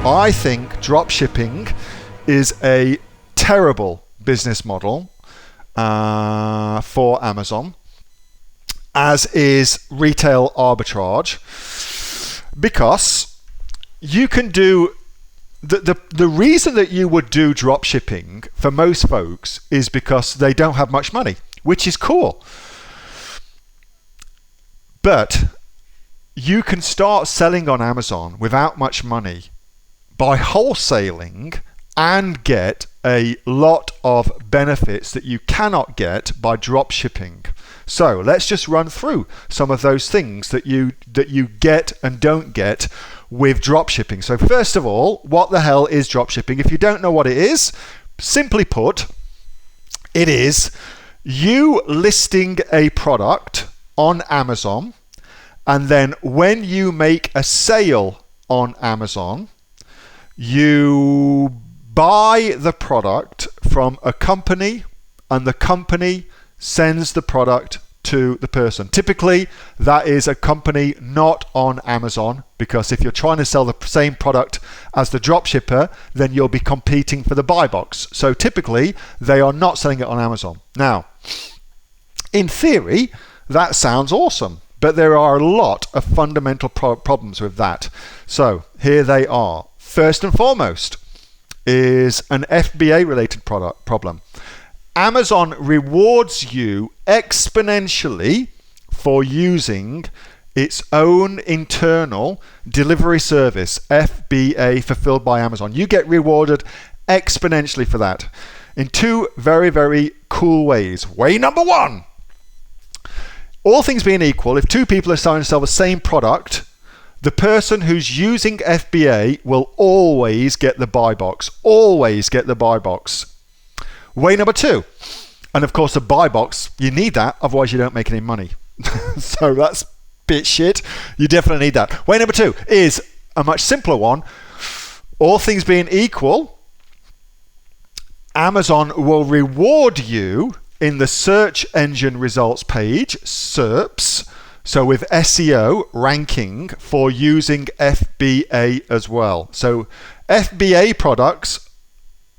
I think drop shipping is a terrible business model for Amazon, as is retail arbitrage, because you can do the reason that you would do drop shipping for most folks is because they don't have much money, which is cool. But you can start selling on Amazon without much money by wholesaling and get a lot of benefits that you cannot get by drop shipping. So let's just run through some of those things that you get and don't get with drop shipping. So first of all, what the hell is drop shipping? If you don't know what it is, simply put, it is you listing a product on Amazon, and then when you make a sale on Amazon, you buy the product from a company, and the company sends the product to the person. Typically, that is a company not on Amazon, because if you're trying to sell the same product as the dropshipper, then you'll be competing for the buy box. So typically, they are not selling it on Amazon. Now, in theory, that sounds awesome, but there are a lot of fundamental problems with that. So here they are. First and foremost is an FBA related problem. Amazon rewards you exponentially for using its own internal delivery service, FBA, fulfilled by Amazon. You get rewarded exponentially for that in two very, very cool ways. Way number one, all things being equal, if two people are trying to sell the same product, the person who's using FBA will always get the buy box. Always get the buy box. Way number two, and of course the buy box, you need that, otherwise you don't make any money. So that's bit shit. You definitely need that. Way number two is a much simpler one. All things being equal, Amazon will reward you in the search engine results page, SERPs, so with SEO ranking, for using FBA as well. So FBA products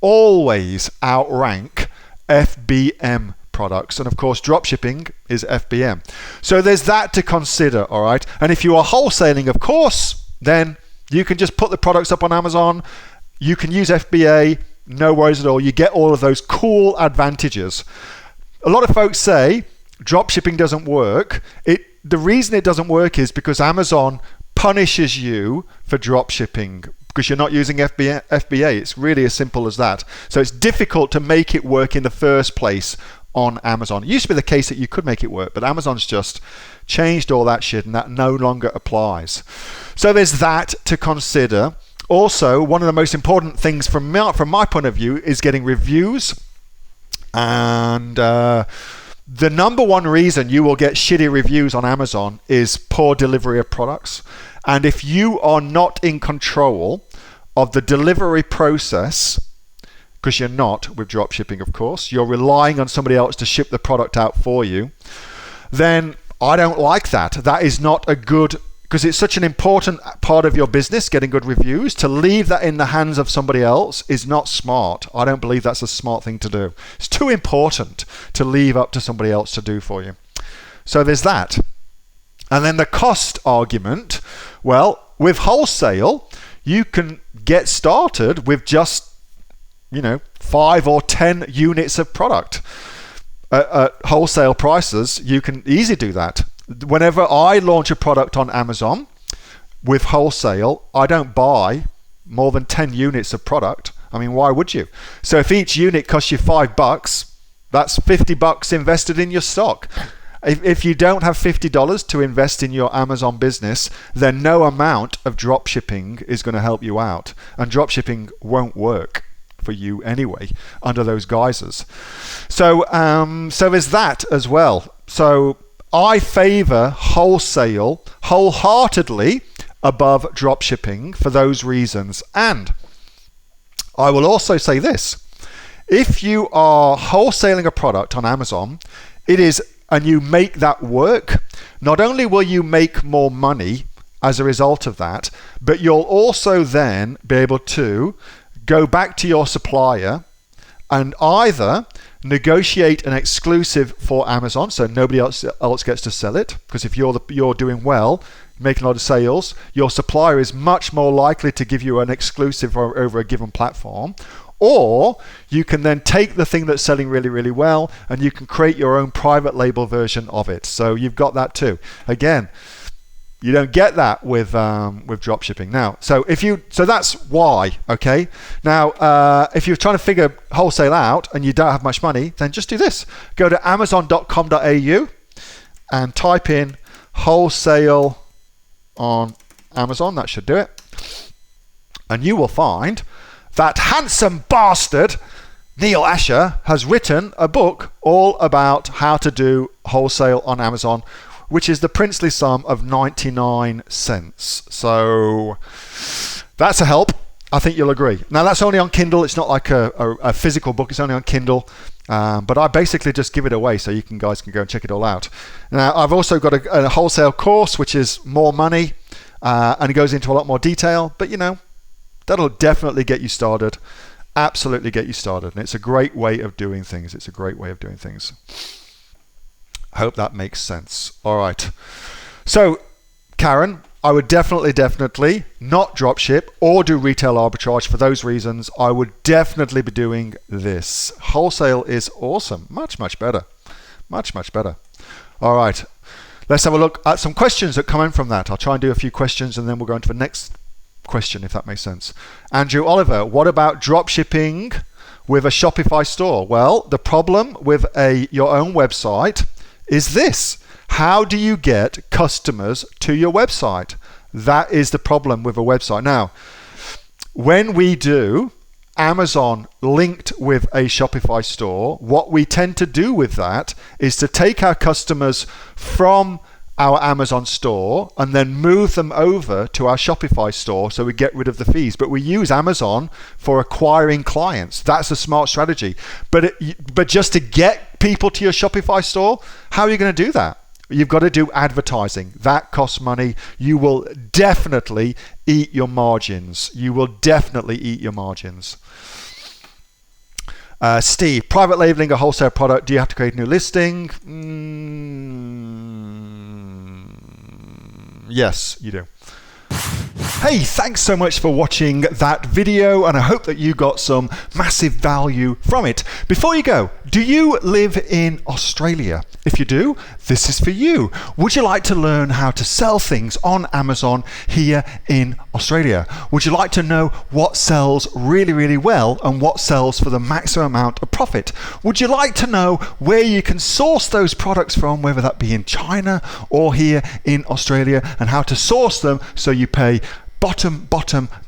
always outrank FBM products, and of course dropshipping is FBM. So there's that to consider, all right? And if you are wholesaling, of course, then you can just put the products up on Amazon. You can use FBA, no worries at all. You get all of those cool advantages. A lot of folks say dropshipping doesn't work. The reason it doesn't work is because Amazon punishes you for dropshipping because you're not using FBA. It's really as simple as that. So it's difficult to make it work in the first place on Amazon. It used to be the case that you could make it work, but Amazon's just changed all that shit and that no longer applies. So there's that to consider. Also, one of the most important things from my point of view is getting reviews. And the number one reason you will get shitty reviews on Amazon is poor delivery of products. And if you are not in control of the delivery process, because you're not with dropshipping, of course, you're relying on somebody else to ship the product out for you, then I don't like that. That is not a good, because it's such an important part of your business, getting good reviews. To leave that in the hands of somebody else is not smart. I don't believe that's a smart thing to do. It's too important to leave up to somebody else to do for you. So there's that. And then the cost argument. Well, with wholesale, you can get started with just 5 or 10 units of product. At wholesale prices, you can easily do that. Whenever I launch a product on Amazon with wholesale, I don't buy more than 10 units of product. I mean, why would you? So if each unit costs you $5, that's $50 invested in your stock. If you don't have $50 to invest in your Amazon business, then no amount of drop shipping is going to help you out. And drop shipping won't work for you anyway under those guises. So there's that as well. So I favor wholesale wholeheartedly above drop shipping for those reasons. And I will also say this: if you are wholesaling a product on Amazon, and you make that work, not only will you make more money as a result of that, but you'll also then be able to go back to your supplier and either negotiate an exclusive for Amazon, so nobody else gets to sell it, because if you're doing well, making a lot of sales, your supplier is much more likely to give you an exclusive over a given platform. Or you can then take the thing that's selling really, really well, and you can create your own private label version of it. So you've got that too. Again, you don't get that with dropshipping now. So that's why. Okay. Now, if you're trying to figure wholesale out and you don't have much money, then just do this. Go to amazon.com.au and type in wholesale on Amazon. That should do it. And you will find that handsome bastard Neil-Asher has written a book all about how to do wholesale on Amazon, which is the princely sum of 99 cents. So that's a help. I think you'll agree. Now, that's only on Kindle. It's not like a physical book. It's only on Kindle. But I basically just give it away so you guys can go and check it all out. Now, I've also got a wholesale course, which is more money, and it goes into a lot more detail. But, that'll definitely get you started. Absolutely get you started. And it's a great way of doing things. I hope that makes sense. All right. So, Karen, I would definitely not dropship or do retail arbitrage. For those reasons, I would definitely be doing this. Wholesale is awesome. Much, much better. Much, much better. All right. Let's have a look at some questions that come in from that. I'll try and do a few questions and then we'll go into the next question, if that makes sense. Andrew Oliver, what about dropshipping with a Shopify store? Well, the problem with your own website is this. How do you get customers to your website? That is the problem with a website. Now, when we do Amazon linked with a Shopify store, what we tend to do with that is to take our customers from our Amazon store and then move them over to our Shopify store so we get rid of the fees. But we use Amazon for acquiring clients. That's a smart strategy. But just to get people to your Shopify store, how are you going to do that? You've got to do advertising. That costs money. You will definitely eat your margins. Steve, private labeling a wholesale product. Do you have to create a new listing? Yes, you do. Hey, thanks so much for watching that video, and I hope that you got some massive value from it. Before you go, do you live in Australia? If you do, this is for you. Would you like to learn how to sell things on Amazon here in Australia? Would you like to know what sells really, really well and what sells for the maximum amount of profit? Would you like to know where you can source those products from, whether that be in China or here in Australia, and how to source them so you pay bottom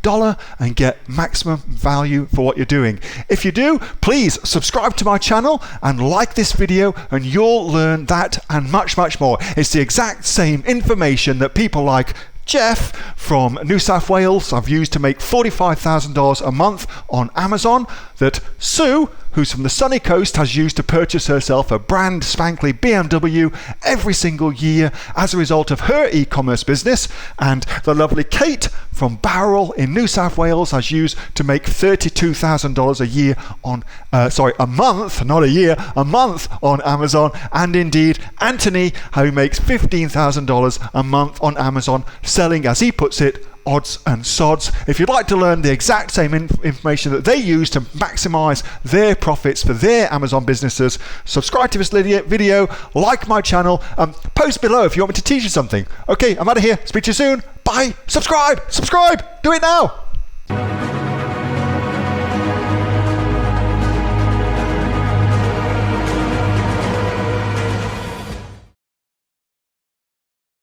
dollar and get maximum value for what you're doing? If you do, please subscribe to my channel and like this video, and you'll learn that and much, much more. It's the exact same information that people like Jeff from New South Wales I've used to make $45,000 a month on Amazon, that Sue, who's from the sunny coast, has used to purchase herself a brand spankly BMW every single year as a result of her e-commerce business, and the lovely Kate from Bowral in New South Wales has used to make $32,000 a year on a month, not a year, a month on Amazon, and indeed Anthony, who makes $15,000 a month on Amazon, selling, as he puts it, odds and sods. If you'd like to learn the exact same information that they use to maximize their profits for their Amazon businesses, subscribe to this video, like my channel, post below if you want me to teach you something. Okay, I'm out of here. Speak to you soon. Bye. Subscribe. Do it now.